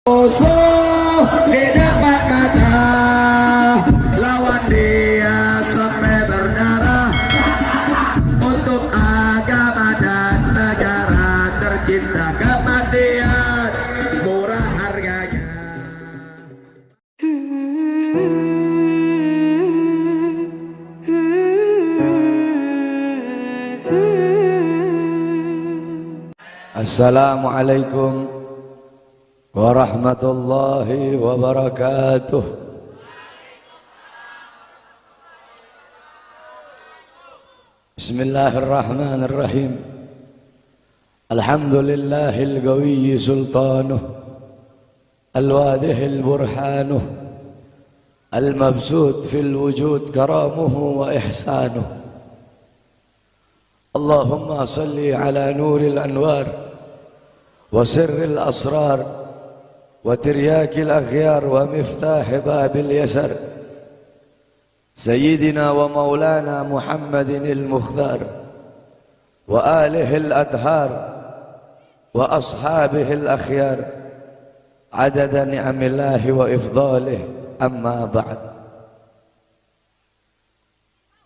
Musuh di depan mata, lawan dia sampai berdarah untuk agama dan negara tercinta. Kematian murah harganya. Assalamualaikum warahmatullahi wabarakatuh. Bismillahirrahmanirrahim. Alhamdulillahil qawiyyi sultanuh, al-wadihil burhanuh, al-mabsut fil wujud karamuhu wa ihsanuh. Allahumma salli ala nuril anwar وسر الأسرار وترياك الأخيار ومفتاح باب اليسر سيدنا ومولانا محمد المختار وآله الأطهار وأصحابه الأخيار عدد نعم الله وإفضاله. أما بعد.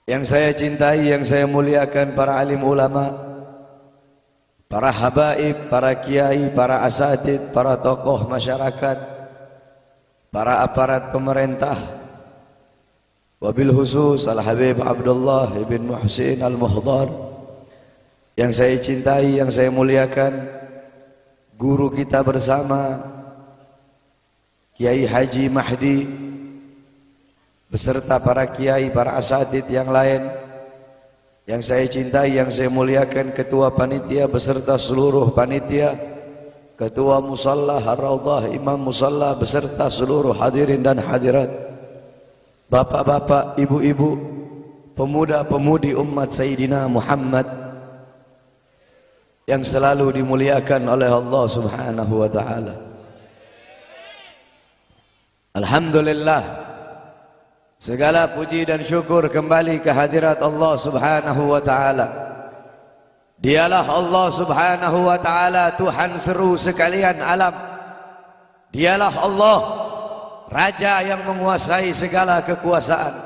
Yang saya cintai, yang saya muliakan para alim ulama, para habaib, para kiai, para asatid, para tokoh masyarakat, para aparat pemerintah, wabil khusus Al-Habib Abdullah ibn Muhsin Al-Muhdar, yang saya cintai, yang saya muliakan, guru kita bersama Kiai Haji Mahdi beserta para kiai, para asatid yang lain, yang saya cintai, yang saya muliakan, ketua panitia beserta seluruh panitia, ketua musalla Ar-Raudhah, imam musalla beserta seluruh hadirin dan hadirat, bapak-bapak, ibu-ibu, pemuda-pemudi umat Sayyidina Muhammad yang selalu dimuliakan oleh Allah Subhanahu wa taala. Alhamdulillah, segala puji dan syukur kembali ke hadirat Allah Subhanahu wa ta'ala. Dialah Allah Subhanahu wa ta'ala, Tuhan seru sekalian alam. Dialah Allah, Raja yang menguasai segala kekuasaan.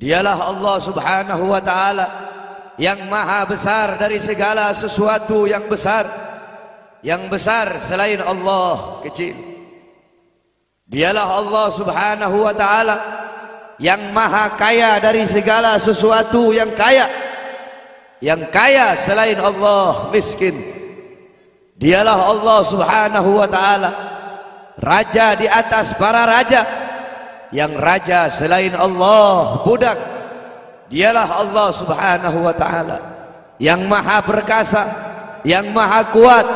Dialah Allah Subhanahu wa ta'ala yang maha besar dari segala sesuatu yang besar. Yang besar selain Allah kecil. Dialah Allah Subhanahu wa ta'ala yang maha kaya dari segala sesuatu yang kaya. Yang kaya selain Allah miskin. Dialah Allah Subhanahu wa ta'ala, Raja di atas para raja. Yang raja selain Allah budak. Dialah Allah Subhanahu wa ta'ala yang maha perkasa, yang maha kuat.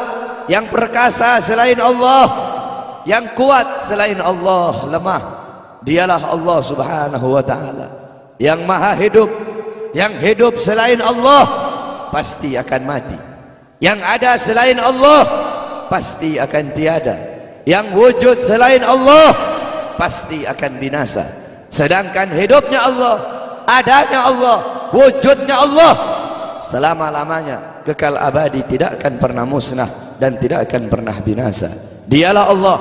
Yang perkasa selain Allah, yang kuat selain Allah lemah. Dialah Allah Subhanahu wa ta'ala yang maha hidup. Yang hidup selain Allah pasti akan mati. Yang ada selain Allah pasti akan tiada. Yang wujud selain Allah pasti akan binasa. Sedangkan hidupnya Allah, adanya Allah, wujudnya Allah selama-lamanya, kekal abadi, tidak akan pernah musnah dan tidak akan pernah binasa. Dialah Allah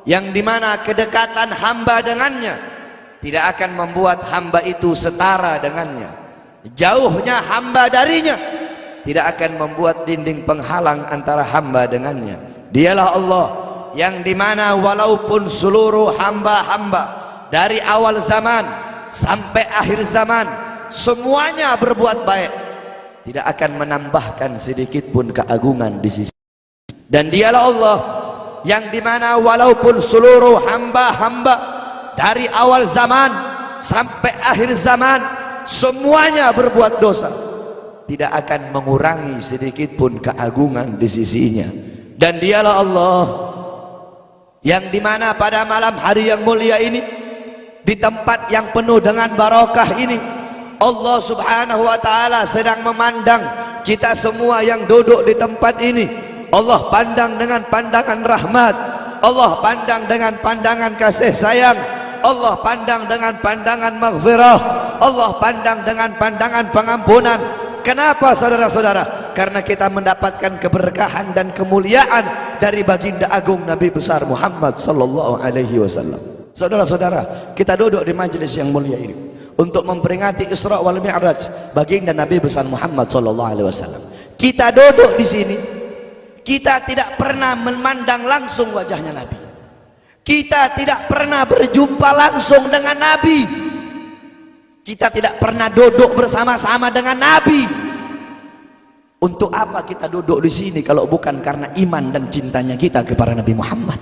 yang dimana kedekatan hamba dengannya tidak akan membuat hamba itu setara dengannya. Jauhnya hamba darinya tidak akan membuat dinding penghalang antara hamba dengannya. Dialah Allah yang dimana walaupun seluruh hamba-hamba dari awal zaman sampai akhir zaman semuanya berbuat baik, tidak akan menambahkan sedikit pun keagungan di sisi. Dan dialah Allah yang dimana walaupun seluruh hamba-hamba dari awal zaman sampai akhir zaman semuanya berbuat dosa, tidak akan mengurangi sedikit pun keagungan di sisinya. Dan dialah Allah yang dimana pada malam hari yang mulia ini, di tempat yang penuh dengan barokah ini, Allah Subhanahu wa ta'ala sedang memandang kita semua yang duduk di tempat ini. Allah pandang dengan pandangan rahmat, Allah pandang dengan pandangan kasih sayang, Allah pandang dengan pandangan maghfirah, Allah pandang dengan pandangan pengampunan. Kenapa saudara-saudara? Karena kita mendapatkan keberkahan dan kemuliaan dari baginda agung Nabi besar Muhammad sallallahu alaihi wasallam. Saudara-saudara, kita duduk di majelis yang mulia ini untuk memperingati Isra wal Mi'raj baginda Nabi besar Muhammad sallallahu alaihi wasallam. Kita duduk di sini, kita tidak pernah memandang langsung wajahnya Nabi. Kita tidak pernah berjumpa langsung dengan Nabi. Kita tidak pernah duduk bersama-sama dengan Nabi. Untuk apa kita duduk di sini kalau bukan karena iman dan cintanya kita kepada Nabi Muhammad?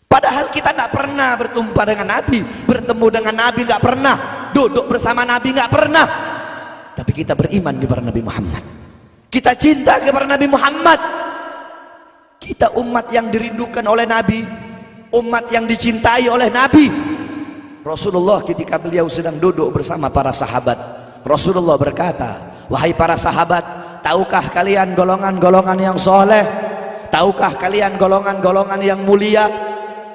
Padahal kita tidak pernah berjumpa dengan Nabi, bertemu dengan Nabi nggak pernah, duduk bersama Nabi nggak pernah. Tapi kita beriman kepada Nabi Muhammad. Kita cinta kepada Nabi Muhammad. Kita umat yang dirindukan oleh Nabi, umat yang dicintai oleh Nabi. Rasulullah ketika beliau sedang duduk bersama para sahabat, Rasulullah berkata, wahai para sahabat, tahukah kalian golongan-golongan yang soleh? Tahukah kalian golongan-golongan yang mulia?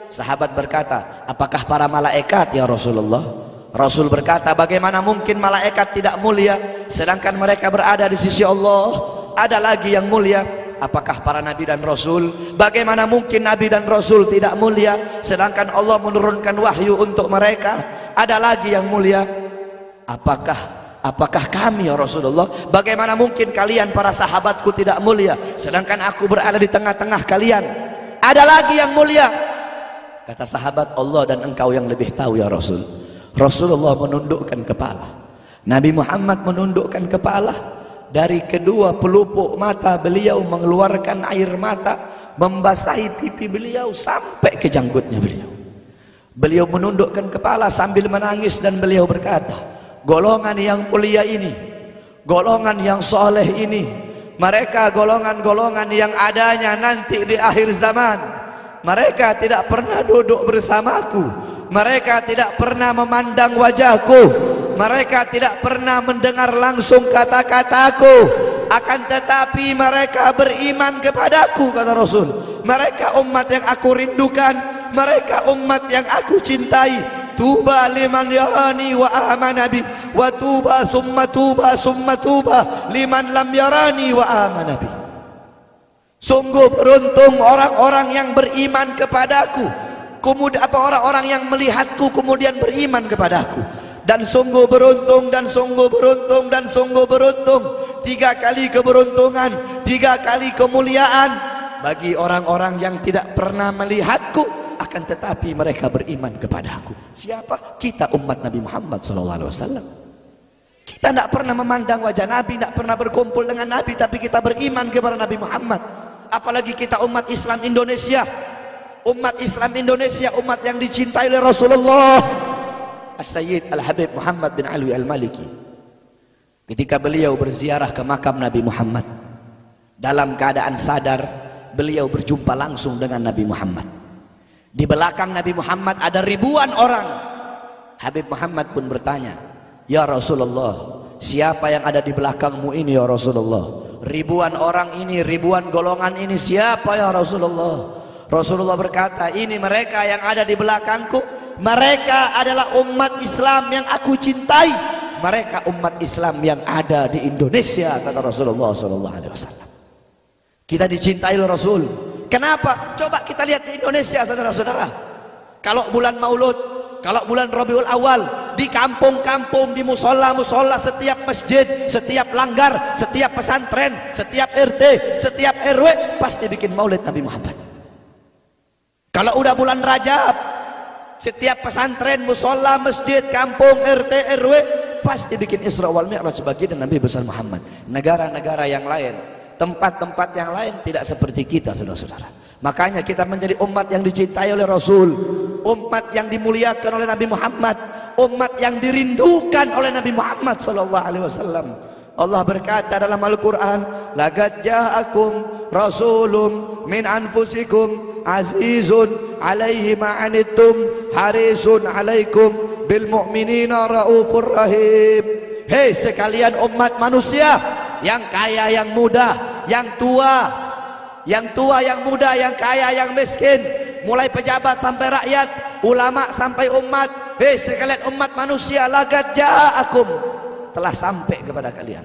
Sahabat berkata, apakah para malaikat ya Rasulullah? Rasul berkata, bagaimana mungkin malaikat tidak mulia sedangkan mereka berada di sisi Allah? Ada lagi yang mulia. Apakah para nabi dan rasul? Bagaimana mungkin nabi dan rasul tidak mulia sedangkan Allah menurunkan wahyu untuk mereka? Ada lagi yang mulia. Apakah kami ya Rasulullah? Bagaimana mungkin kalian para sahabatku tidak mulia sedangkan aku berada di tengah-tengah kalian? Ada lagi yang mulia. Kata sahabat, Allah dan engkau yang lebih tahu ya Rasul. Rasulullah menundukkan kepala, Nabi Muhammad menundukkan kepala. Dari kedua pelupuk mata beliau mengeluarkan air mata, membasahi pipi beliau sampai ke janggutnya beliau. Beliau menundukkan kepala sambil menangis dan beliau berkata, golongan yang mulia ini, golongan yang soleh ini, mereka golongan-golongan yang adanya nanti di akhir zaman. Mereka tidak pernah duduk bersamaku, mereka tidak pernah memandang wajahku, mereka tidak pernah mendengar langsung kata-kataku, akan tetapi mereka beriman kepadaku, kata Rasul. Mereka umat yang aku rindukan, mereka umat yang aku cintai. Tuba liman yarani wa amana bi, wa tuba summa tuba summa tuba liman lam yarani wa amana bi. Sungguh beruntung orang-orang yang beriman kepadaku, kemudian orang-orang yang melihatku kemudian beriman kepadaku. Dan sungguh beruntung, dan sungguh beruntung, dan sungguh beruntung. 3 kali keberuntungan, 3 kali kemuliaan bagi orang-orang yang tidak pernah melihatku akan tetapi mereka beriman kepadaku. Siapa? Kita umat Nabi Muhammad SAW. Kita tidak pernah memandang wajah Nabi, tidak pernah berkumpul dengan Nabi, tapi kita beriman kepada Nabi Muhammad. Apalagi kita umat Islam Indonesia, umat Islam Indonesia, umat yang dicintai oleh Rasulullah As-Sayyid Al-Habib Muhammad bin Alwi Al-Maliki. Ketika beliau berziarah ke makam Nabi Muhammad, dalam keadaan sadar beliau berjumpa langsung dengan Nabi Muhammad. Di belakang Nabi Muhammad ada ribuan orang. Habib Muhammad pun bertanya, ya Rasulullah, siapa yang ada di belakangmu ini ya Rasulullah? Ribuan orang ini, ribuan golongan ini siapa ya Rasulullah? Rasulullah berkata, ini mereka yang ada di belakangku. Mereka adalah umat Islam yang aku cintai. Mereka umat Islam yang ada di Indonesia, kata Rasulullah SAW. Kita dicintai oleh Rasul. Kenapa? Coba kita lihat di Indonesia, saudara-saudara. Kalau bulan Maulud, kalau bulan Rabiul Awal, di kampung-kampung, di musola-musola, setiap masjid, setiap langgar, setiap pesantren, setiap RT, setiap RW pasti bikin maulid Nabi Muhammad. Kalau udah bulan Rajab, setiap pesantren, musola, masjid, kampung, RT, RW pasti bikin Isra wal Mi'raj sebagai Nabi besar Muhammad. Negara-negara yang lain, tempat-tempat yang lain tidak seperti kita, saudara-saudara. Makanya kita menjadi umat yang dicintai oleh Rasul, umat yang dimuliakan oleh Nabi Muhammad, umat yang dirindukan oleh Nabi Muhammad SAW. Allah berkata dalam Al-Quran, laqad ja'akum rasulun min anfusikum azizun alaihi ma'anittum harisun alaikum bil mu'minina raufur rahim. Hei sekalian umat manusia, yang kaya, yang muda, yang tua, yang muda, yang kaya, yang miskin, mulai pejabat sampai rakyat, ulama sampai umat. Hei sekalian umat manusia, laqad ja'akum, telah sampai kepada kalian,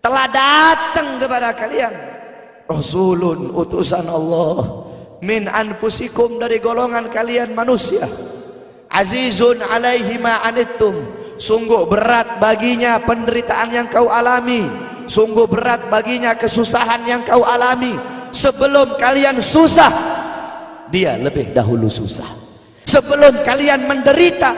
telah datang kepada kalian, Rasulun, utusan Allah, min anfusikum, dari golongan kalian manusia, azizun alaihi ma anittum, sungguh berat baginya penderitaan yang kau alami, sungguh berat baginya kesusahan yang kau alami. Sebelum kalian susah, dia lebih dahulu susah. Sebelum kalian menderita,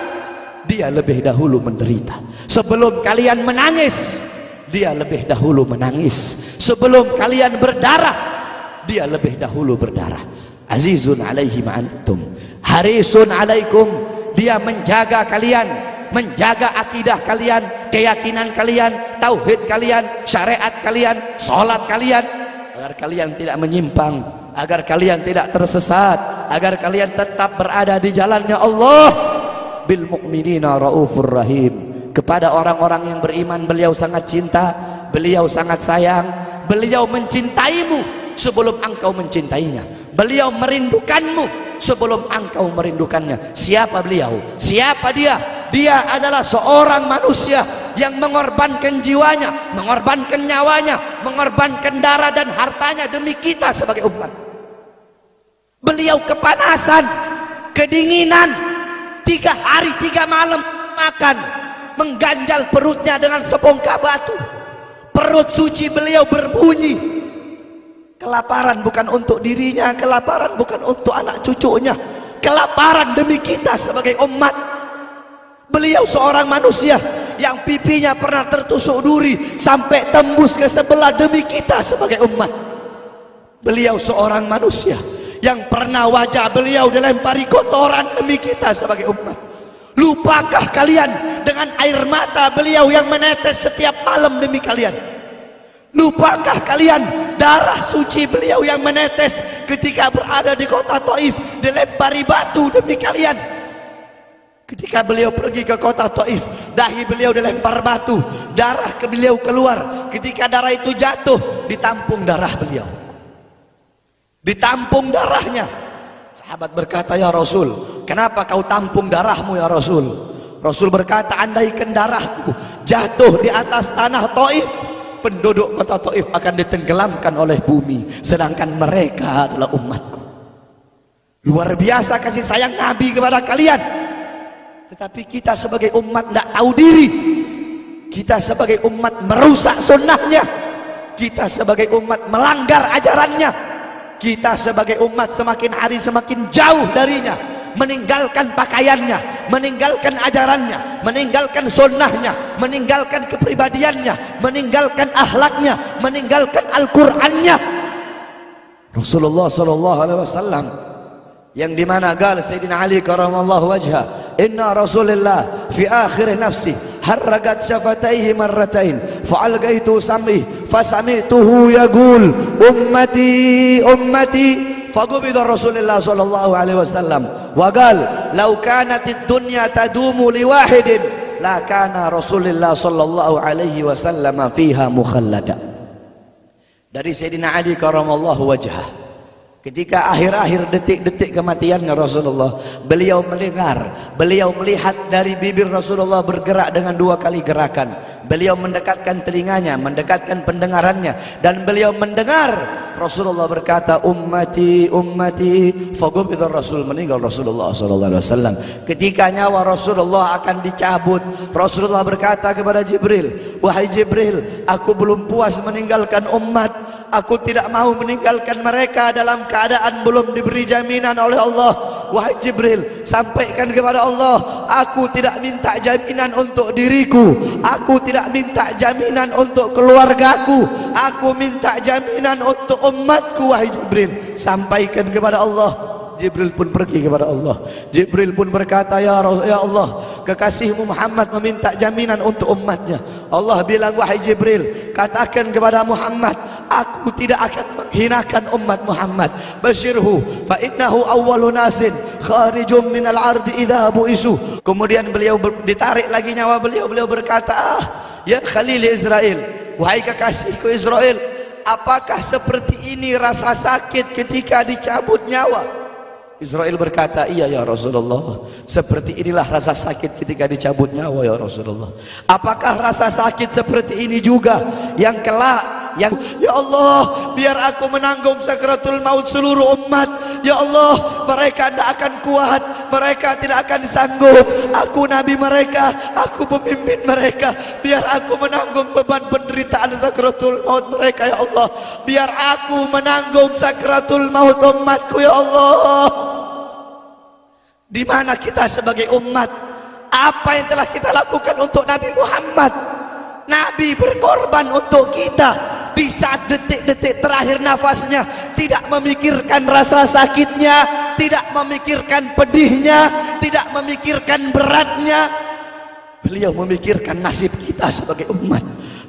dia lebih dahulu menderita. Sebelum kalian menangis, dia lebih dahulu menangis. Sebelum kalian berdarah, dia lebih dahulu berdarah. Azizun alaihi ma'antum, harisun alaikum, dia menjaga kalian, menjaga akidah kalian, keyakinan kalian, tauhid kalian, syariat kalian, sholat kalian, agar kalian tidak menyimpang, agar kalian tidak tersesat, agar kalian tetap berada di jalannya Allah. Bil mu'minina raufur rahim, kepada orang-orang yang beriman beliau sangat cinta, beliau sangat sayang, beliau mencintaimu sebelum engkau mencintainya, beliau merindukanmu sebelum engkau merindukannya. Siapa beliau? Siapa dia? Dia adalah seorang manusia yang mengorbankan jiwanya, mengorbankan nyawanya, mengorbankan darah dan hartanya demi kita sebagai umat. Beliau kepanasan, kedinginan, 3 hari 3 malam makan, mengganjal perutnya dengan sebongkah batu. Perut suci beliau berbunyi. Kelaparan bukan untuk dirinya, kelaparan bukan untuk anak cucunya, kelaparan demi kita sebagai umat. Beliau seorang manusia yang pipinya pernah tertusuk duri sampai tembus ke sebelah demi kita sebagai umat. Beliau seorang manusia yang pernah wajah beliau dilempari kotoran demi kita sebagai umat. Lupakah kalian dengan air mata beliau yang menetes setiap malam demi kalian? Lupakah kalian darah suci beliau yang menetes ketika berada di kota Taif, dilempari batu demi kalian? Ketika beliau pergi ke kota Taif, dahi beliau dilempar batu, darah ke beliau keluar. Ketika darah itu jatuh, ditampung darah beliau, ditampung darahnya. Sahabat berkata, ya Rasul, kenapa kau tampung darahmu ya Rasul? Rasul berkata, andaikan darahku jatuh di atas tanah Taif, penduduk kota Taif akan ditenggelamkan oleh bumi, sedangkan mereka adalah umatku. Luar biasa kasih sayang Nabi kepada kalian. Tetapi kita sebagai umat tidak tahu diri. Kita sebagai umat merusak sunnahnya. Kita sebagai umat melanggar ajarannya. Kita sebagai umat semakin hari semakin jauh darinya, meninggalkan pakaiannya, meninggalkan ajarannya, meninggalkan sunnahnya, meninggalkan kepribadiannya, meninggalkan akhlaknya, meninggalkan Al-Qur'annya. Rasulullah SAW yang dimana gal Sayyidina Ali karamallahu wajha, inna Rasulullah fi akhir nafsi harragat syafataihi marratain fa'algaitu sam'i fasami'tuhu yaqul ummati ummati faqubida Rasulullah sallallahu alaihi wasallam wa qala law kanatid dunya tadumu li wahidin la kana Rasulullah sallallahu alaihi wasallam fiha mukhallada. Dari Sayyidina Ali karamallahu wajha, ketika akhir-akhir detik-detik kematiannya Rasulullah, beliau mendengar, beliau melihat dari bibir Rasulullah bergerak dengan 2 kali gerakan. Beliau mendekatkan telinganya, mendekatkan pendengarannya, dan beliau mendengar Rasulullah berkata, ummati ummati, faqubida Rasul, meninggal Rasulullah sallallahu alaihi wasallam. Ketika nyawa Rasulullah akan dicabut, Rasulullah berkata kepada Jibril, wahai Jibril, aku belum puas meninggalkan umat, aku tidak mau meninggalkan mereka dalam keadaan belum diberi jaminan oleh Allah. Wahai Jibril, sampaikan kepada Allah, aku tidak minta jaminan untuk diriku, aku tidak minta jaminan untuk keluargaku, aku minta jaminan untuk umatku. Wahai Jibril, sampaikan kepada Allah. Jibril pun pergi kepada Allah. Jibril pun berkata, ya Allah, kekasihmu Muhammad meminta jaminan untuk umatnya. Allah bilang, wahai Jibril, katakan kepada Muhammad, aku tidak akan menghinakan umat Muhammad. Basyirhu fa innahu awwalu nasin kharijum minal ardi idza bu'isu. Kemudian beliau ditarik lagi nyawa beliau. Beliau berkata, ya Khalil Israel, wahai kekasihku Israel, apakah seperti ini rasa sakit ketika dicabut nyawa? Israel berkata, iya ya Rasulullah, seperti inilah rasa sakit ketika dicabut nyawa ya Rasulullah. Apakah rasa sakit seperti ini juga yang kelak yang ya Allah, biar aku menanggung sakratul maut seluruh umat. Ya Allah, mereka tidak akan kuat, mereka tidak akan sanggup. Aku nabi mereka, aku pemimpin mereka, biar aku menanggung beban penderitaan sakratul maut mereka. Ya Allah, biar aku menanggung sakratul maut umatku. Ya Allah, di mana kita sebagai umat? Apa yang telah kita lakukan untuk Nabi Muhammad? Nabi berkorban untuk kita di saat detik-detik terakhir nafasnya, tidak memikirkan rasa sakitnya, tidak memikirkan pedihnya, tidak memikirkan beratnya. Beliau memikirkan nasib kita sebagai umat.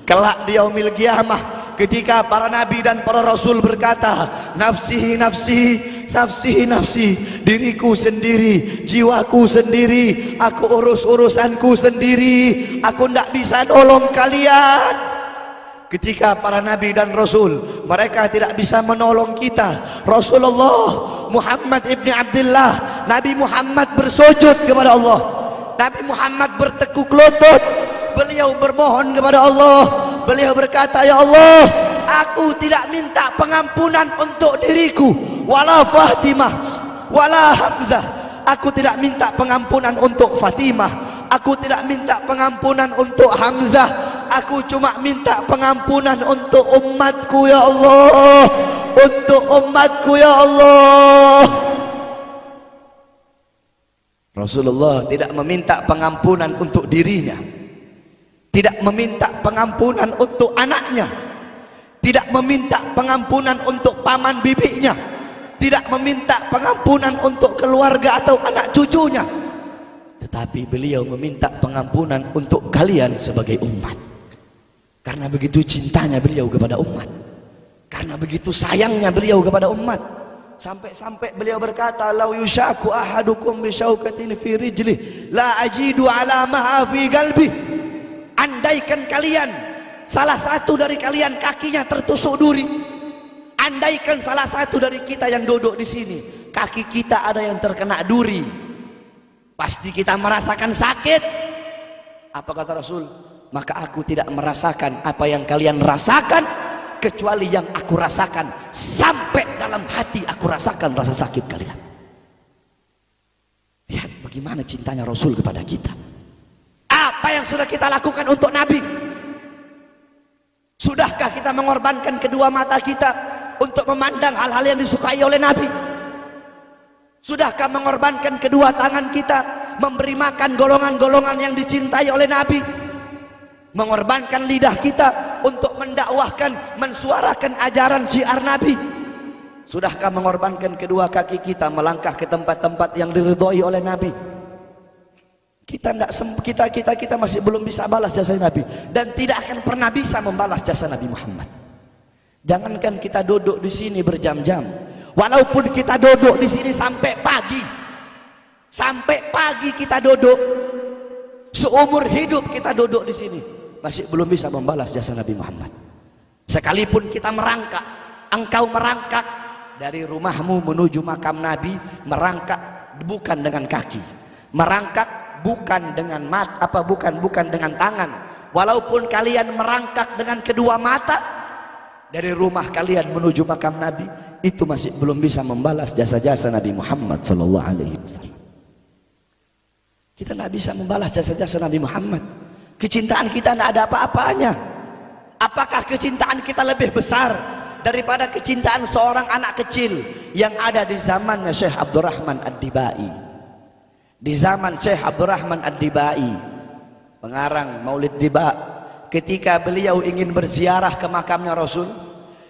Kelak di yaumil qiyamah, ketika para nabi dan para rasul berkata, nafsi nafsi, nafsi nafsi, diriku sendiri, jiwaku sendiri, aku urus urusanku sendiri, aku tidak bisa nolong kalian. Ketika para nabi dan rasul mereka tidak bisa menolong kita, Rasulullah Muhammad ibni Abdullah, Nabi Muhammad bersujud kepada Allah, Nabi Muhammad bertekuk lutut, beliau bermohon kepada Allah. Beliau berkata, ya Allah, aku tidak minta pengampunan untuk diriku, wala Fatimah, wala Hamzah. Aku tidak minta pengampunan untuk Fatimah, aku tidak minta pengampunan untuk Hamzah. Aku cuma minta pengampunan untuk umatku, ya Allah, untuk umatku, ya Allah. Rasulullah tidak meminta pengampunan untuk dirinya, tidak meminta pengampunan untuk anaknya, tidak meminta pengampunan untuk paman bibinya, tidak meminta pengampunan untuk keluarga atau anak cucunya, tetapi beliau meminta pengampunan untuk kalian sebagai umat. Karena begitu cintanya beliau kepada umat, karena begitu sayangnya beliau kepada umat, sampai-sampai beliau berkata, lau yushaku ahadukum bisyaukatin fi rijli la ajidu alamaha fi qalbi. Andaikan kalian, salah satu dari kalian kakinya tertusuk duri, andaikan salah satu dari kita yang duduk di sini kaki kita ada yang terkena duri, pasti kita merasakan sakit. Apa kata Rasul? Maka aku tidak merasakan apa yang kalian rasakan, kecuali yang aku rasakan sampai dalam hati aku rasakan rasa sakit kalian. Lihat bagaimana cintanya Rasul kepada kita. Apa yang sudah kita lakukan untuk Nabi? Sudahkah kita mengorbankan kedua mata kita untuk memandang hal-hal yang disukai oleh Nabi? Sudahkah mengorbankan kedua tangan kita memberi makan golongan-golongan yang dicintai oleh Nabi? Mengorbankan lidah kita untuk mendakwahkan, mensuarakan ajaran syiar Nabi? Sudahkah mengorbankan kedua kaki kita melangkah ke tempat-tempat yang diridhoi oleh Nabi? Kita masih belum bisa balas jasa Nabi, dan tidak akan pernah bisa membalas jasa Nabi Muhammad. Jangankan kita duduk di sini berjam-jam, walaupun kita duduk di sini sampai pagi kita duduk, seumur hidup kita duduk di sini, masih belum bisa membalas jasa Nabi Muhammad. Sekalipun kita merangkak, engkau merangkak dari rumahmu menuju makam Nabi, merangkak bukan dengan kaki, merangkak bukan dengan bukan dengan tangan. Walaupun kalian merangkak dengan kedua mata dari rumah kalian menuju makam Nabi, itu masih belum bisa membalas jasa-jasa Nabi Muhammad sallallahu alaihi wasallam. Kita tidak bisa membalas jasa-jasa Nabi Muhammad. Kecintaan kita tidak ada apa-apanya. Apakah kecintaan kita lebih besar daripada kecintaan seorang anak kecil yang ada di zamannya Syekh Abdurrahman Ad-Dibai? Di zaman Syekh Abdurrahman Ad-Dibai, pengarang Maulid Diba, ketika beliau ingin berziarah ke makamnya Rasul,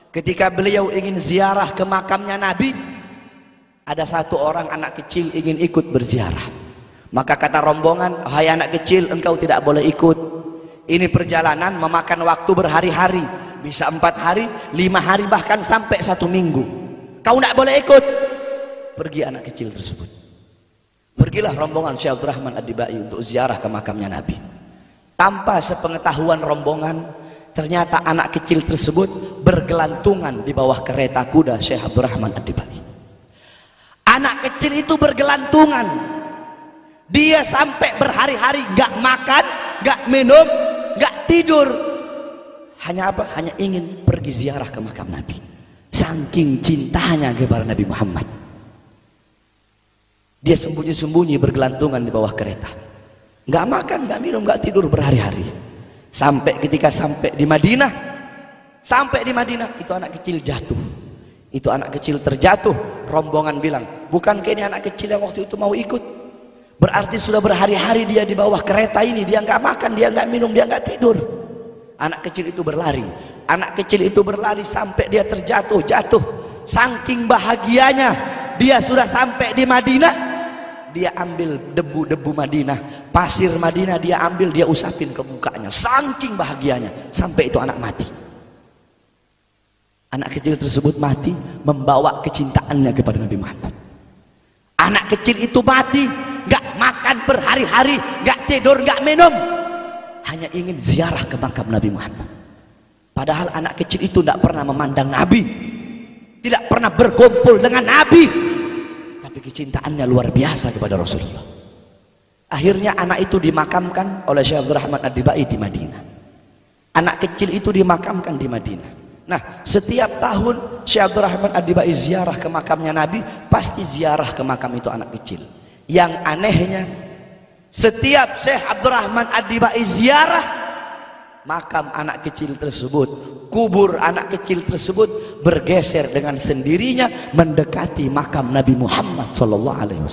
ketika beliau ingin ziarah ke makamnya Nabi, ada satu orang anak kecil ingin ikut berziarah. Maka kata rombongan, hai anak kecil, engkau tidak boleh ikut. Ini perjalanan memakan waktu berhari-hari, bisa 4 hari, 5 hari, bahkan sampai 1 minggu. Kau tidak boleh ikut. Pergi anak kecil tersebut. Pergilah rombongan Syekh Abdurrahman Ad-Dibai untuk ziarah ke makamnya Nabi. Tanpa sepengetahuan rombongan, ternyata anak kecil tersebut bergelantungan di bawah kereta kuda Syekh Abdurrahman Ad-Dibai. Anak kecil itu bergelantungan. Dia sampai berhari-hari gak makan, gak minum, gak tidur. Hanya apa? Hanya ingin pergi pergi ziarah ke makam Nabi. Saking cintanya kepada Nabi Muhammad. Dia sembunyi-sembunyi bergelantungan di bawah kereta. Nggak makan, nggak minum, nggak tidur berhari-hari. Sampai ketika sampai di Madinah, itu anak kecil jatuh. Itu anak kecil terjatuh. Rombongan bilang, bukankah ini anak kecil yang waktu itu mau ikut? Berarti sudah berhari-hari dia di bawah kereta ini. Dia nggak makan, dia nggak minum, dia nggak tidur. Anak kecil itu berlari. Anak kecil itu berlari sampai dia terjatuh. Saking bahagianya, dia sudah sampai di Madinah. Dia ambil debu-debu Madinah, pasir Madinah dia ambil, dia usapin ke mukanya. Saking bahagianya, sampai itu anak mati. Anak kecil tersebut mati membawa kecintaannya kepada Nabi Muhammad. Anak kecil itu mati, gak makan berhari-hari, gak tidur, gak minum, hanya ingin ziarah ke makam Nabi Muhammad. Padahal anak kecil itu tidak pernah memandang Nabi, tidak pernah berkumpul dengan Nabi, tapi kecintaannya luar biasa kepada Rasulullah. Akhirnya anak itu dimakamkan oleh Syekh Abdurrahman Ad-Dibai di Madinah. Anak kecil itu dimakamkan di Madinah. Nah, setiap tahun Syekh Abdurrahman Ad-Dibai ziarah ke makamnya Nabi, pasti ziarah ke makam itu anak kecil. Yang anehnya, setiap Syekh Abdurrahman Ad-Dibai ziarah makam anak kecil tersebut, kubur anak kecil tersebut bergeser dengan sendirinya mendekati makam Nabi Muhammad SAW.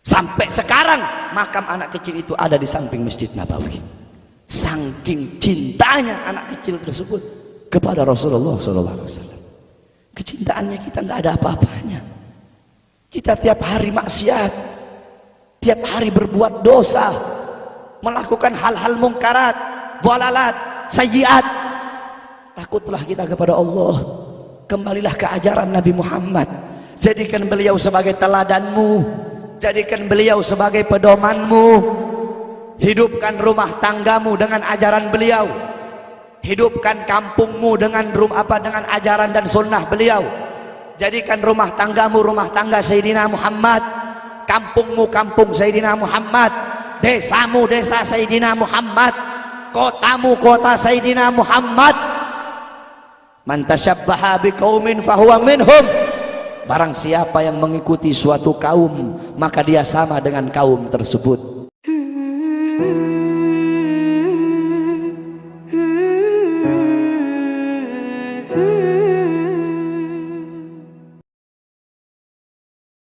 Sampai sekarang makam anak kecil itu ada di samping Masjid Nabawi. Saking cintanya anak kecil tersebut kepada Rasulullah SAW. Kecintaannya kita nggak ada apa-apanya. Kita tiap hari maksiat, tiap hari berbuat dosa, melakukan hal-hal mungkarat, dhalalat, sayyiat. Takutlah kita kepada Allah. Kembalilah ke ajaran Nabi Muhammad. Jadikan beliau sebagai teladanmu, jadikan beliau sebagai pedomanmu. Hidupkan rumah tanggamu dengan ajaran beliau. Hidupkan kampungmu dengan dengan ajaran dan sunnah beliau. Jadikan rumah tanggamu rumah tangga Sayyidina Muhammad, kampungmu kampung Sayyidina Muhammad, desamu desa Sayyidina Muhammad, kotamu kota Sayyidina Muhammad. Man tasyabbaha biqaumin fahuwa minhum. Barang siapa yang mengikuti suatu kaum, maka dia sama dengan kaum tersebut.